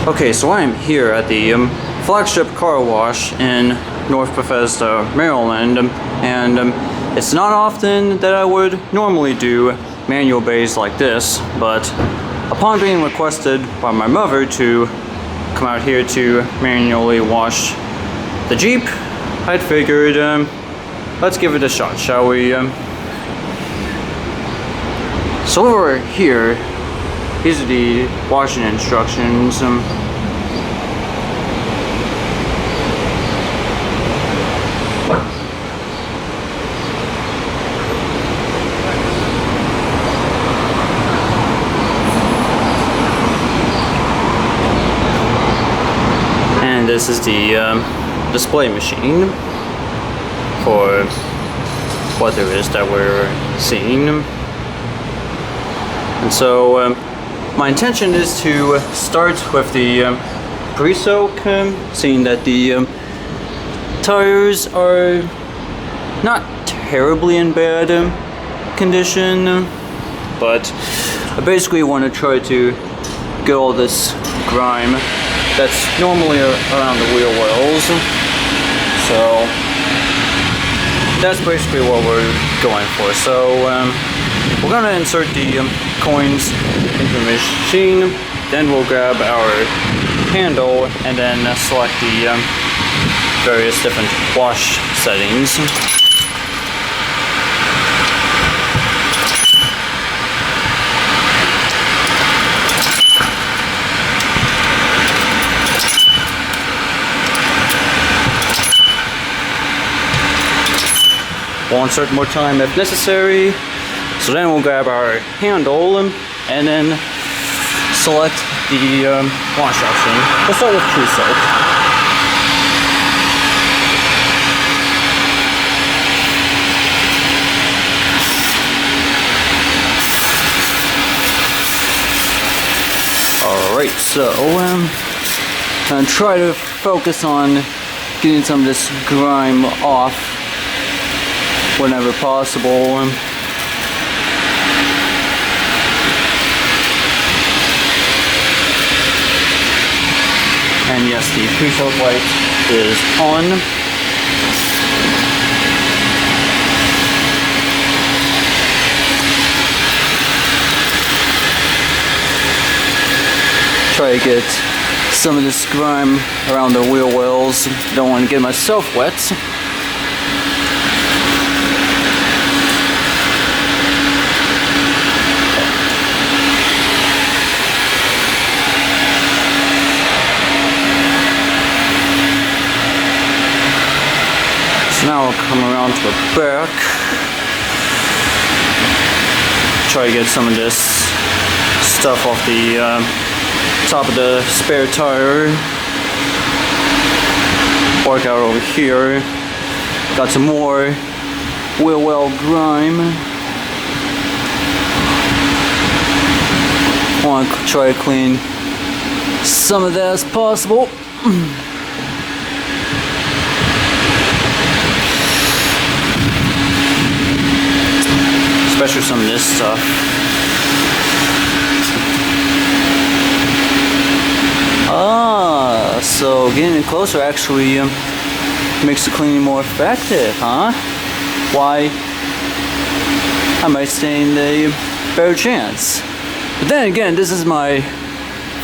Okay, so I am here at the Flagship car wash in North Bethesda, Maryland, and it's not often that I would normally do manual bays like this, but upon being requested by my mother to come out here to manually wash the Jeep, I'd figured, let's give it a shot, shall we? So over here, these are the washing instructions. And this is the display machine for what there is that we're seeing. And so my intention is to start with the pre-soak, seeing that the tires are not terribly in bad condition, but I basically want to try to get all this grime that's normally around the wheel wells. So that's basically what we're going for. So we're going to insert the coins into the machine, then we'll grab our handle and then select the various different wash settings. We'll insert more time if necessary. So then we'll grab our handle and then select the wash option. We'll start with pre-soak. Alright, so I'm gonna try to focus on getting some of this grime off whenever possible. And yes, the pre-soak light is on. Try to get some of this grime around the wheel wells. Don't want to get myself wet. Now we'll come around to the back. Try to get some of this stuff off the top of the spare tire. Work out over here. Got some more wheel well grime. Want to try to clean some of that as possible. Especially some of this stuff. So getting it closer actually makes the cleaning more effective, huh? Why? I might stand a better chance. But then again, this is my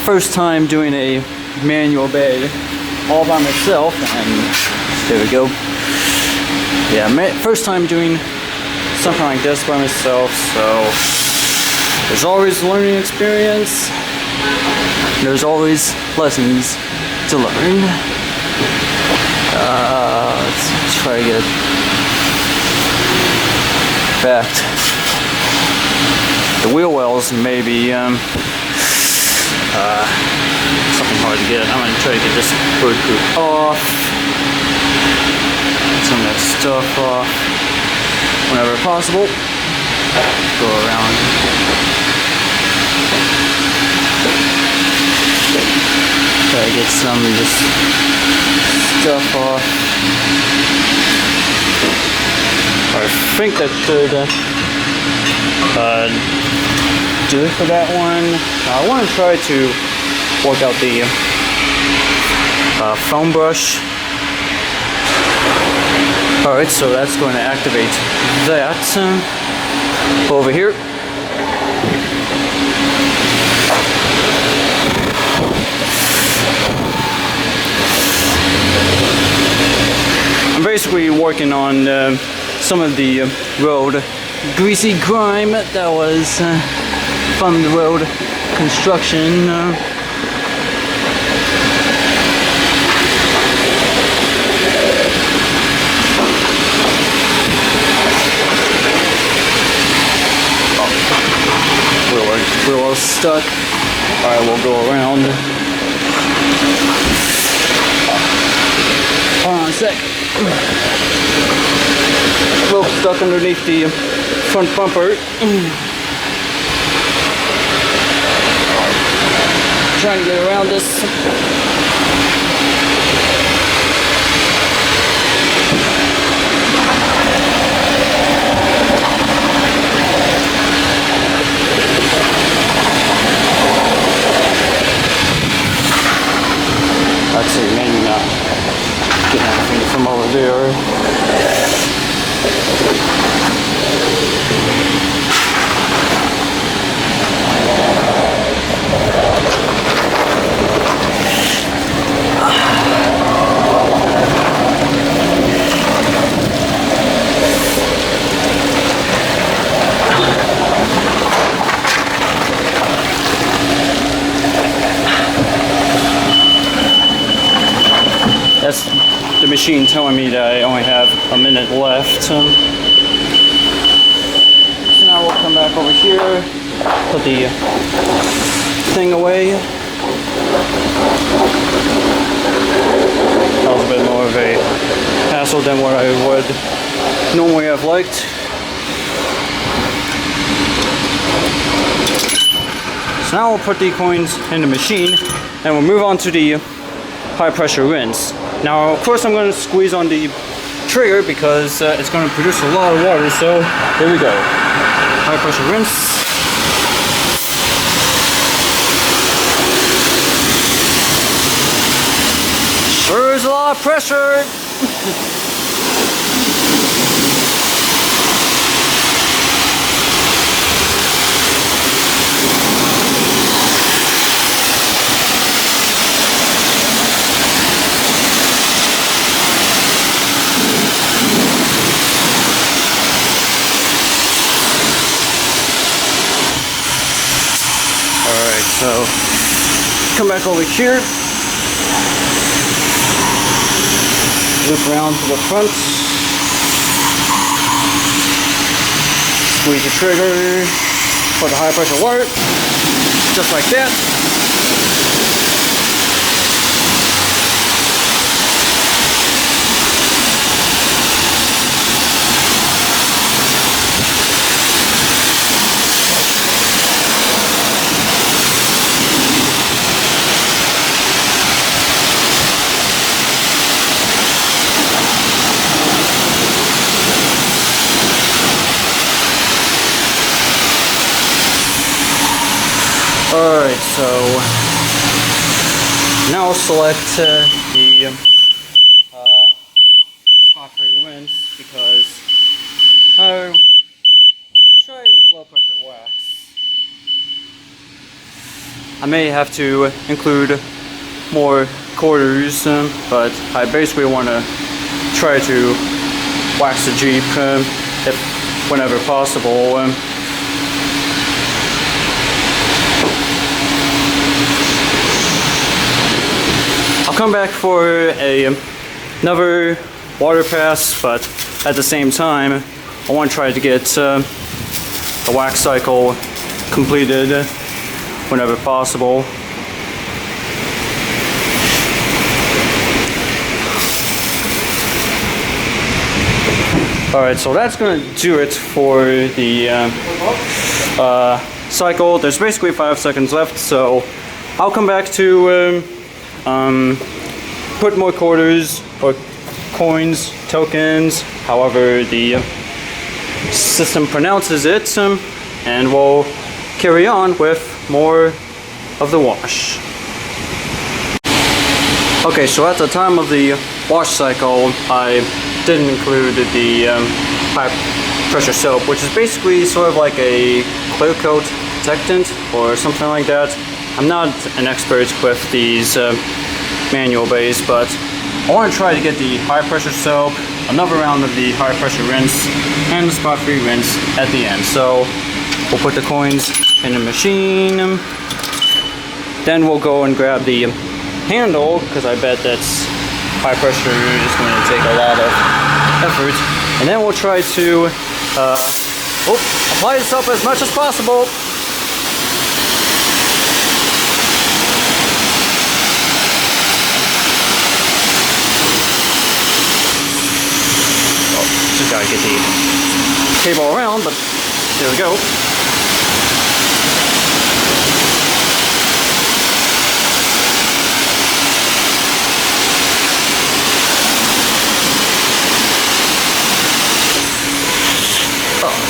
first time doing a manual bay all by myself, and there we go. Yeah, first time doing something like this by myself, so there's always a learning experience. There's always lessons to learn. Let's try to get back. The wheel wells may be something hard to get. I'm going to try to get this bird poop off. Some of that stuff off whenever possible. Go around. Try to get some of this stuff off. I think that should do it for that one. I want to try to work out the foam brush. Alright, so that's going to activate that over here. I'm basically working on some of the road greasy grime that was from the road construction. We're all stuck. Alright, we'll go around. Hold on a sec. Rope stuck underneath the front bumper. Trying to get around this. Let's see, maybe not get anything from over there. That's the machine telling me that I only have a minute left. So now we'll come back over here, put the thing away. That was a bit more of a hassle than what I would normally have liked. So now we'll put the coins in the machine and we'll move on to the high pressure rinse. Now, of course, I'm going to squeeze on the trigger because it's going to produce a lot of water, so here we go. High pressure rinse. Sure is a lot of pressure. So, come back over here, whip around to the front, squeeze the trigger for the high pressure water, just like that. Alright, so now I'll select the spot for rinse because I'll try low pressure wax. I may have to include more quarters, but I basically want to try to wax the Jeep if whenever possible. I'll come back for another water pass, but at the same time, I want to try to get the wax cycle completed whenever possible. Alright, so that's going to do it for the cycle. There's basically 5 seconds left, so I'll come back to put more quarters or coins, tokens, however the system pronounces it, and we'll carry on with more of the wash. Okay, so at the time of the wash cycle, I didn't include the high pressure soap, which is basically sort of like a clear coat protectant or something like that. I'm not an expert with these manual bays, but I want to try to get the high pressure soap, another round of the high pressure rinse, and the spot free rinse at the end. So we'll put the coins in the machine, then we'll go and grab the handle, because I bet that's high pressure is going to take a lot of effort, and then we'll try to apply the soap as much as possible. Just gotta get the cable around, but there we go.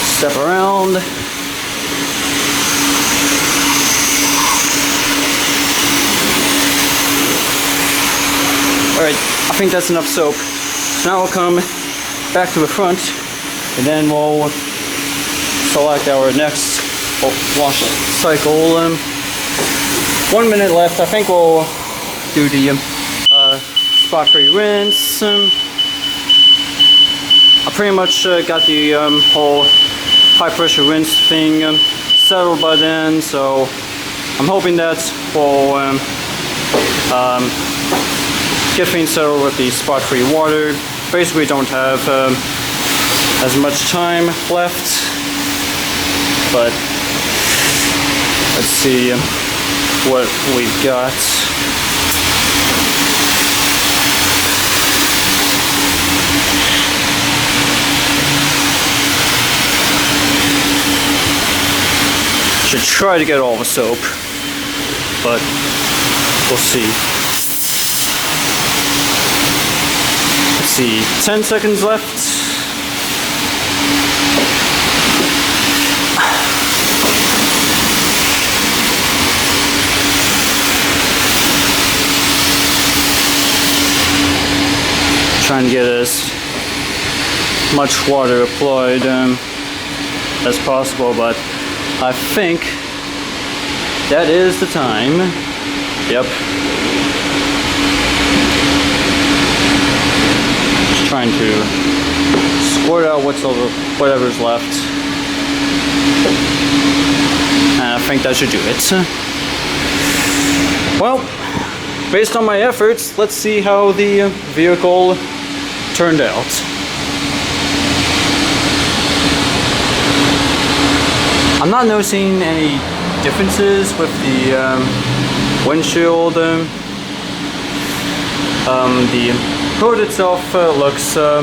Step around. Alright, I think that's enough soap. Now we'll come back to the front, and then we'll select our next wash cycle. 1 minute left. I think we'll do the spot free rinse. I pretty much got the whole high pressure rinse thing settled by then, so I'm hoping that will get things settled with the spot free water. Basically don't have as much time left, but let's see what we've got. Should try to get all the soap, but we'll see. Let's see, 10 seconds left. Trying to get as much water applied as possible, but I think that is the time. Yep. Just trying to squirt out whatever's left. And I think that should do it. Well, based on my efforts, let's see how the vehicle turned out. I'm not noticing any differences with the windshield. The hood itself looks a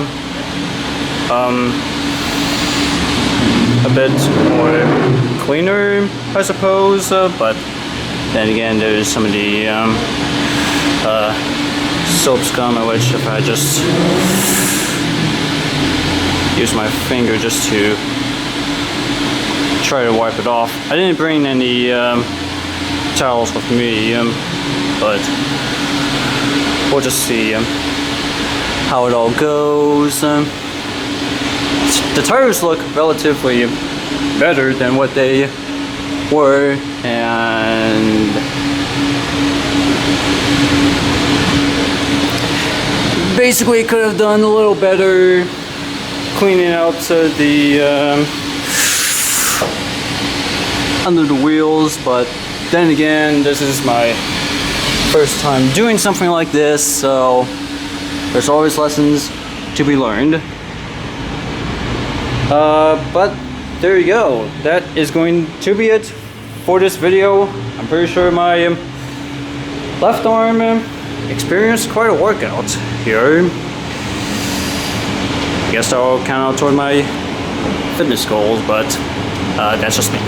bit more cleaner, I suppose, but then again there's some of the soap scum, which if I just use my finger just to try to wipe it off. I didn't bring any towels with me, but we'll just see how it all goes. The tires look relatively better than what they were, and basically could have done a little better cleaning out the under the wheels, but then again, this is my first time doing something like this, so there's always lessons to be learned. But there you go. That is going to be it for this video. I'm pretty sure my left arm experienced quite a workout here. I guess I'll count out toward my fitness goals, but that's just me.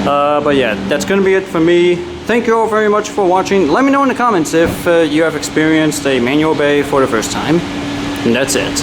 But yeah, that's gonna be it for me. Thank you all very much for watching. Let me know in the comments if you have experienced a manual bay for the first time. And that's it.